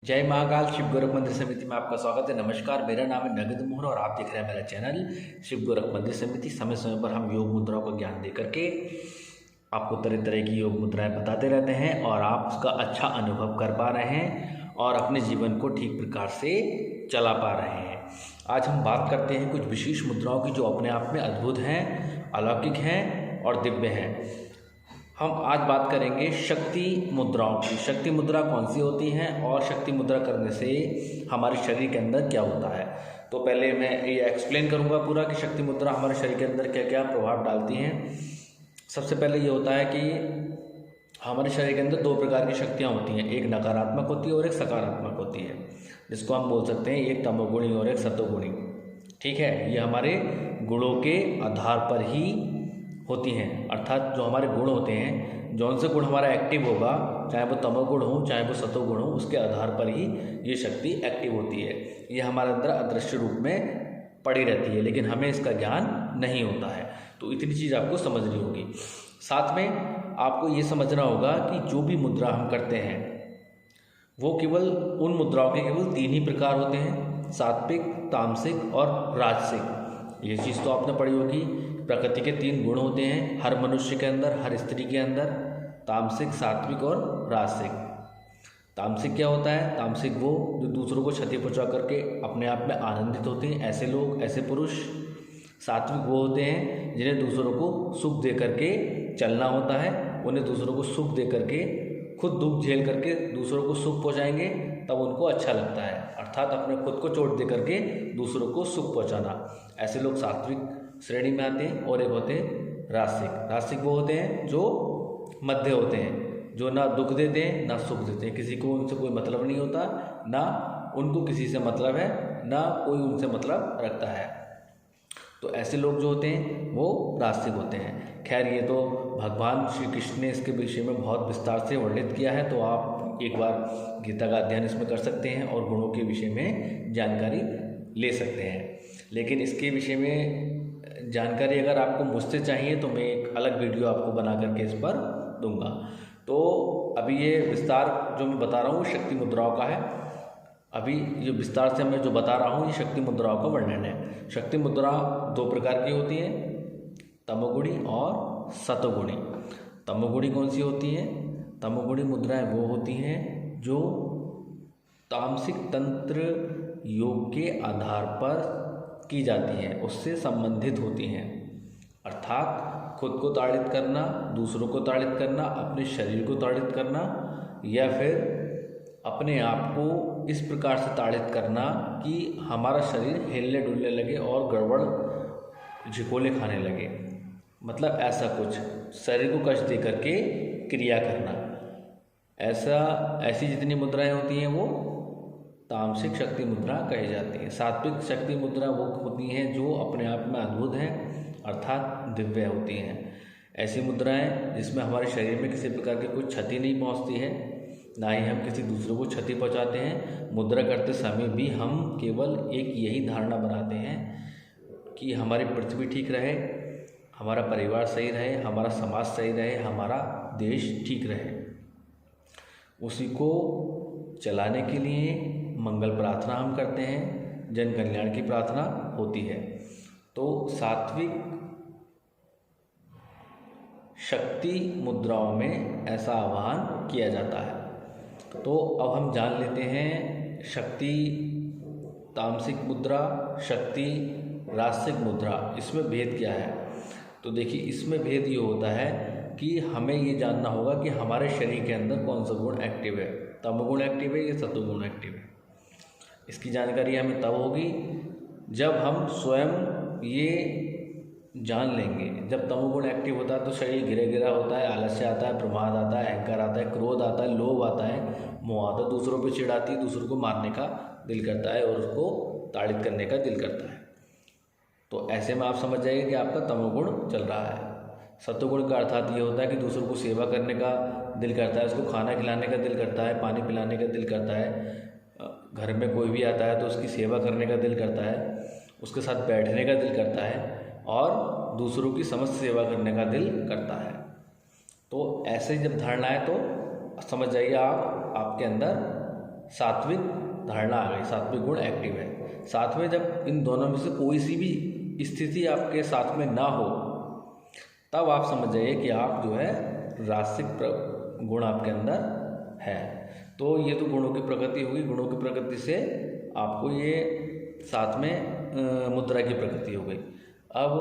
जय महाकाल शिव गोरख मंदिर समिति में आपका स्वागत है। नमस्कार, मेरा नाम है नगद मोहन और आप देख रहे हैं मेरा चैनल शिव गोरख मंदिर समिति। समय समय पर हम योग मुद्राओं का ज्ञान दे करके आपको तरह तरह की योग मुद्राएं बताते रहते हैं और आप उसका अच्छा अनुभव कर पा रहे हैं और अपने जीवन को ठीक प्रकार से चला पा रहे हैं। आज हम बात करते हैं कुछ विशेष मुद्राओं की जो अपने आप में अद्भुत हैं, अलौकिक हैं और दिव्य हैं। हम आज बात करेंगे शक्ति मुद्राओं की। शक्ति मुद्रा कौन सी होती हैं और शक्ति मुद्रा करने से हमारे शरीर के अंदर क्या होता है। तो पहले मैं ये एक्सप्लेन करूंगा पूरा कि शक्ति मुद्रा हमारे शरीर के अंदर क्या क्या प्रभाव डालती हैं। सबसे पहले ये होता है कि हमारे शरीर के अंदर दो प्रकार की शक्तियाँ होती हैं, एक नकारात्मक होती है और एक सकारात्मक होती है, जिसको हम बोल सकते हैं एक तमोगुणी और एक सतोगुणी। ठीक है, ये हमारे गुणों के आधार पर ही होती हैं, अर्थात जो हमारे गुण होते हैं, जौन से गुण हमारा एक्टिव होगा, चाहे वो तमोगुण हो चाहे वो सतोगुण हो, उसके आधार पर ही ये शक्ति एक्टिव होती है। ये हमारे अंदर अदृश्य रूप में पड़ी रहती है, लेकिन हमें इसका ज्ञान नहीं होता है। तो इतनी चीज़ आपको समझनी होगी। साथ में आपको ये समझना होगा कि जो भी मुद्रा हम करते हैं वो केवल उन मुद्राओं के केवल तीन ही प्रकार होते हैं, सात्विक, तामसिक और राजसिक। ये चीज़ तो आपने पढ़ी होगी। प्रकृति के तीन गुण होते हैं हर मनुष्य के अंदर, हर स्त्री के अंदर, तामसिक, सात्विक और राजसिक। तामसिक क्या होता है? तामसिक वो जो दूसरों को क्षति पहुंचा करके अपने आप में आनंदित होते हैं, ऐसे लोग, ऐसे पुरुष। सात्विक वो होते हैं जिन्हें दूसरों को सुख दे करके चलना होता है, उन्हें दूसरों को सुख दे करके खुद दुख झेल करके दूसरों को सुख पहुँचाएंगे तब उनको अच्छा लगता है, अर्थात अपने खुद को चोट दे करके दूसरों को सुख पहुँचाना। ऐसे लोग सात्विक श्रेणी में आते हैं। और एक होते हैं राजसिक। राजसिक वो होते हैं जो मध्य होते हैं, जो ना दुख देते हैं ना सुख देते हैं, किसी को उनसे कोई मतलब नहीं होता, ना उनको किसी से मतलब है, ना कोई उनसे मतलब रखता है। तो ऐसे लोग जो होते हैं वो राजसिक होते हैं। खैर, ये तो भगवान श्री कृष्ण ने इसके विषय में बहुत विस्तार से वर्णित किया है, तो आप एक बार गीता का अध्ययन इसमें कर सकते हैं और गुणों के विषय में जानकारी ले सकते हैं। लेकिन इसके विषय में जानकारी अगर आपको मुझसे चाहिए तो मैं एक अलग वीडियो आपको बना करके इस पर दूंगा। तो अभी ये विस्तार जो मैं बता रहा हूँ शक्ति मुद्राओं का है। अभी ये विस्तार से मैं जो बता रहा हूँ ये शक्ति मुद्राओं का वर्णन है। शक्ति मुद्रा दो प्रकार की होती हैं, तमोगुणी और सतोगुणी। तमोगुणी कौन सी होती हैं? तमोगुणी मुद्राएं वो होती हैं जो तामसिक तंत्र योग के आधार पर की जाती हैं, उससे संबंधित होती हैं, अर्थात खुद को ताड़ित करना, दूसरों को ताड़ित करना, अपने शरीर को ताड़ित करना, या फिर अपने आप को इस प्रकार से ताड़ित करना कि हमारा शरीर हिलने डुलने लगे और गड़बड़ झिकोले खाने लगे। मतलब ऐसा कुछ शरीर को कष्ट दे करके क्रिया करना। ऐसी जितनी मुद्राएं होती हैं वो तामसिक शक्ति मुद्रा कही जाती है। सात्विक शक्ति मुद्रा वो होती हैं जो अपने आप में अद्भुत हैं, अर्थात दिव्य होती हैं। ऐसी मुद्राएं जिसमें हमारे शरीर में किसी प्रकार की कोई क्षति नहीं पहुंचती है, ना ही हम किसी दूसरों को क्षति पहुंचाते हैं। मुद्रा करते समय भी हम केवल एक यही धारणा बनाते हैं कि हमारी पृथ्वी ठीक रहे, हमारा परिवार सही रहे, हमारा समाज सही रहे, हमारा देश ठीक रहे। उसी को चलाने के लिए मंगल प्रार्थना हम करते हैं, जन कल्याण की प्रार्थना होती है। तो सात्विक शक्ति मुद्राओं में ऐसा आह्वान किया जाता है। तो अब हम जान लेते हैं शक्ति तामसिक मुद्रा, शक्ति राजसिक मुद्रा, इसमें भेद क्या है। तो देखिए, इसमें भेद ये होता है कि हमें ये जानना होगा कि हमारे शरीर के अंदर कौन सा गुण एक्टिव है, तमोगुण एक्टिव है या सतोगुण एक्टिव है। इसकी जानकारी हमें तब होगी जब हम स्वयं ये जान लेंगे। जब तमोगुण एक्टिव होता है तो शरीर गिरे गिरा होता है, आलस्य आता है, प्रमाद आता है, अहंकार आता है, क्रोध आता है, लोभ आता है, मोह आता है, दूसरों पर चिढ़ आती है, दूसरों को मारने का दिल करता है और उसको ताड़ित करने का दिल करता है। तो ऐसे में आप समझ जाइए कि आपका तमोगुण चल रहा है। सतोगुण का अर्थात ये होता है कि दूसरों को सेवा करने का दिल करता है, उसको खाना खिलाने का दिल करता है, पानी पिलाने का दिल करता है, घर में कोई भी आता है तो उसकी सेवा करने का दिल करता है, उसके साथ बैठने का दिल करता है और दूसरों की समस्त सेवा करने का दिल करता है। तो ऐसे जब धारणा है तो समझ जाइए आप, आपके अंदर सात्विक धारणा आ गई, सात्विक गुण एक्टिव है। साथ में जब इन दोनों में से कोई सी भी स्थिति आपके साथ में ना हो, तब आप समझ जाइए कि आप जो है रासिक गुण आपके अंदर है। तो ये तो गुणों की प्रकृति होगी, गुणों की प्रकृति से आपको ये साथ में मुद्रा की प्रकृति हो गई। अब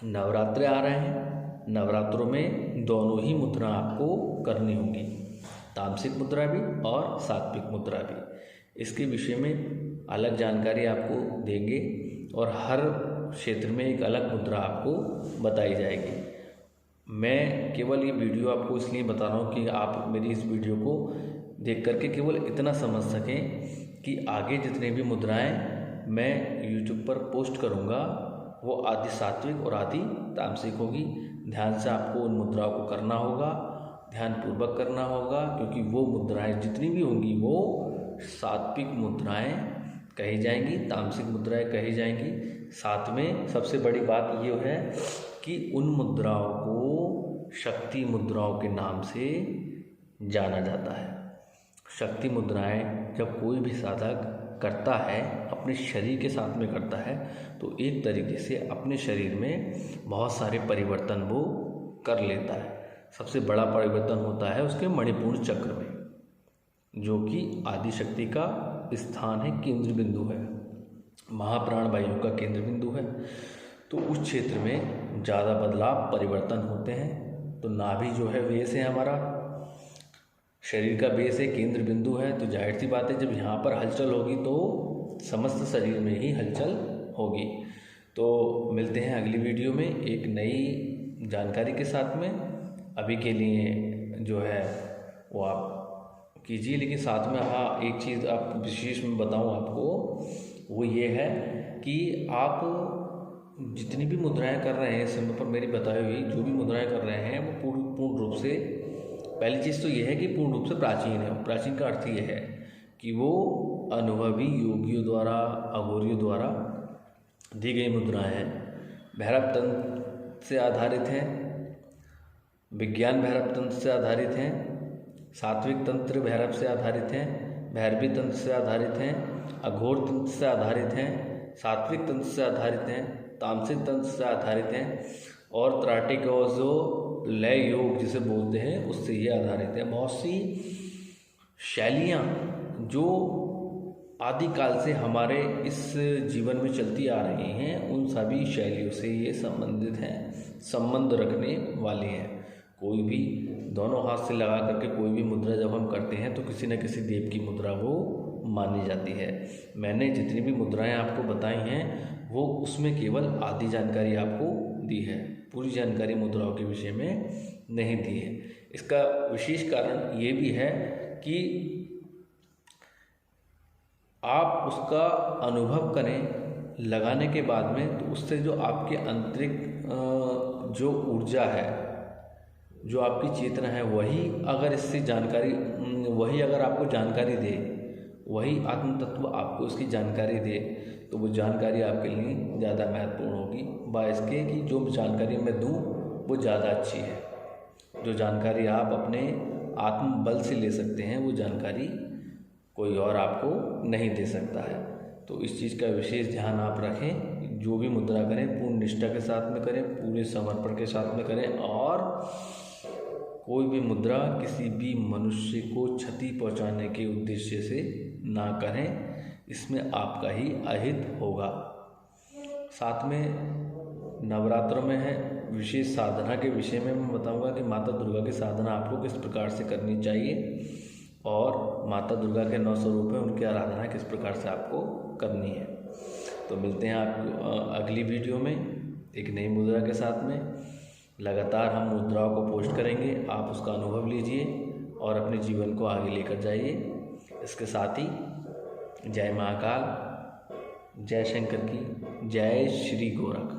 नवरात्रे आ रहे हैं, नवरात्रों में दोनों ही मुद्रा आपको करनी होगी, तामसिक मुद्रा भी और सात्विक मुद्रा भी। इसके विषय में अलग जानकारी आपको देंगे और हर क्षेत्र में एक अलग मुद्रा आपको बताई जाएगी। मैं केवल ये वीडियो आपको इसलिए बता रहा हूँ कि आप मेरी इस वीडियो को देख करके केवल इतना समझ सकें कि आगे जितने भी मुद्राएं मैं YouTube पर पोस्ट करूँगा वो आदि सात्विक और आदि तामसिक होगी। ध्यान से आपको उन मुद्राओं को करना होगा, ध्यानपूर्वक करना होगा, क्योंकि वो मुद्राएं जितनी भी होंगी वो सात्विक मुद्राएं कही जाएंगी, तामसिक मुद्राएं कही जाएंगी। साथ में सबसे बड़ी बात ये है कि उन मुद्राओं को शक्ति मुद्राओं के नाम से जाना जाता है। शक्ति मुद्राएं जब कोई भी साधक करता है, अपने शरीर के साथ में करता है, तो एक तरीके से अपने शरीर में बहुत सारे परिवर्तन वो कर लेता है। सबसे बड़ा परिवर्तन होता है उसके मणिपूर्ण चक्र में, जो कि आदि शक्ति का स्थान है, केंद्र बिंदु है, महाप्राण वायु का केंद्र बिंदु है। तो उस क्षेत्र में ज़्यादा बदलाव परिवर्तन होते हैं। तो नाभि जो है बेस है, हमारा शरीर का बेस है, केंद्र बिंदु है। तो जाहिर सी बात है जब यहाँ पर हलचल होगी तो समस्त शरीर में ही हलचल होगी। तो मिलते हैं अगली वीडियो में एक नई जानकारी के साथ में। अभी के लिए जो है वो आप कीजिए, लेकिन साथ में हाँ एक चीज़ आप विशेष में बताऊँ आपको, वो ये है कि आप जितनी भी मुद्राएं कर रहे हैं इस समय पर मेरी बताई हुई जो भी मुद्राएं कर रहे हैं वो पूर्ण रूप से, पहली चीज़ तो ये है कि पूर्ण रूप से प्राचीन है। प्राचीन का अर्थ ये है कि वो अनुभवी योगियों द्वारा, अघोरियों द्वारा दी गई मुद्राएं हैं, भैरव तंत्र से आधारित हैं, विज्ञान भैरव तंत्र से आधारित हैं, सात्विक तंत्र भैरव से आधारित हैं, भैरवी तंत्र से आधारित हैं, अघोर तंत्र से आधारित हैं, सात्विक तंत्र से आधारित हैं, तामसिक तंत्र से आधारित हैं और त्राटिक और जो लय योग जिसे बोलते हैं उससे ये आधारित है। बहुत सी शैलियाँ जो आदिकाल से हमारे इस जीवन में चलती आ रही हैं, उन सभी शैलियों से ये संबंधित हैं, संबंध रखने वाली हैं। कोई भी दोनों हाथ से लगा करके कोई भी मुद्रा जब हम करते हैं तो किसी न किसी देव की मुद्रा वो मानी जाती है। मैंने जितनी भी मुद्राएं आपको बताई हैं वो उसमें केवल आधी जानकारी आपको दी है, पूरी जानकारी मुद्राओं के विषय में नहीं दी है। इसका विशेष कारण ये भी है कि आप उसका अनुभव करें लगाने के बाद में, तो उससे जो आपके आंतरिक जो ऊर्जा है, जो आपकी चेतना है, वही अगर इससे जानकारी, वही अगर आपको जानकारी दे, वही आत्म तत्व आपको इसकी जानकारी दे, तो वो जानकारी आपके लिए ज़्यादा महत्वपूर्ण होगी बाइसके कि जो जानकारी मैं दूँ वो ज़्यादा अच्छी है। जो जानकारी आप अपने आत्म बल से ले सकते हैं वो जानकारी कोई और आपको नहीं दे सकता है। तो इस चीज़ का विशेष ध्यान आप रखें। जो भी मुद्रा करें पूर्ण निष्ठा के साथ में करें, पूरे समर्पण के साथ में करें और कोई भी मुद्रा किसी भी मनुष्य को क्षति पहुंचाने के उद्देश्य से ना करें, इसमें आपका ही अहित होगा। साथ में नवरात्रों में है विशेष साधना के विषय में मैं बताऊंगा कि माता दुर्गा की साधना आपको किस प्रकार से करनी चाहिए और माता दुर्गा के 9 स्वरूप हैं, उनकी आराधना किस प्रकार से आपको करनी है। तो मिलते हैं आपको अगली वीडियो में एक नई मुद्रा के साथ में। लगातार हम मुद्राओं को पोस्ट करेंगे, आप उसका अनुभव लीजिए और अपने जीवन को आगे लेकर जाइए। इसके साथ ही जय महाकाल, जय शंकर की, जय श्री गोरख।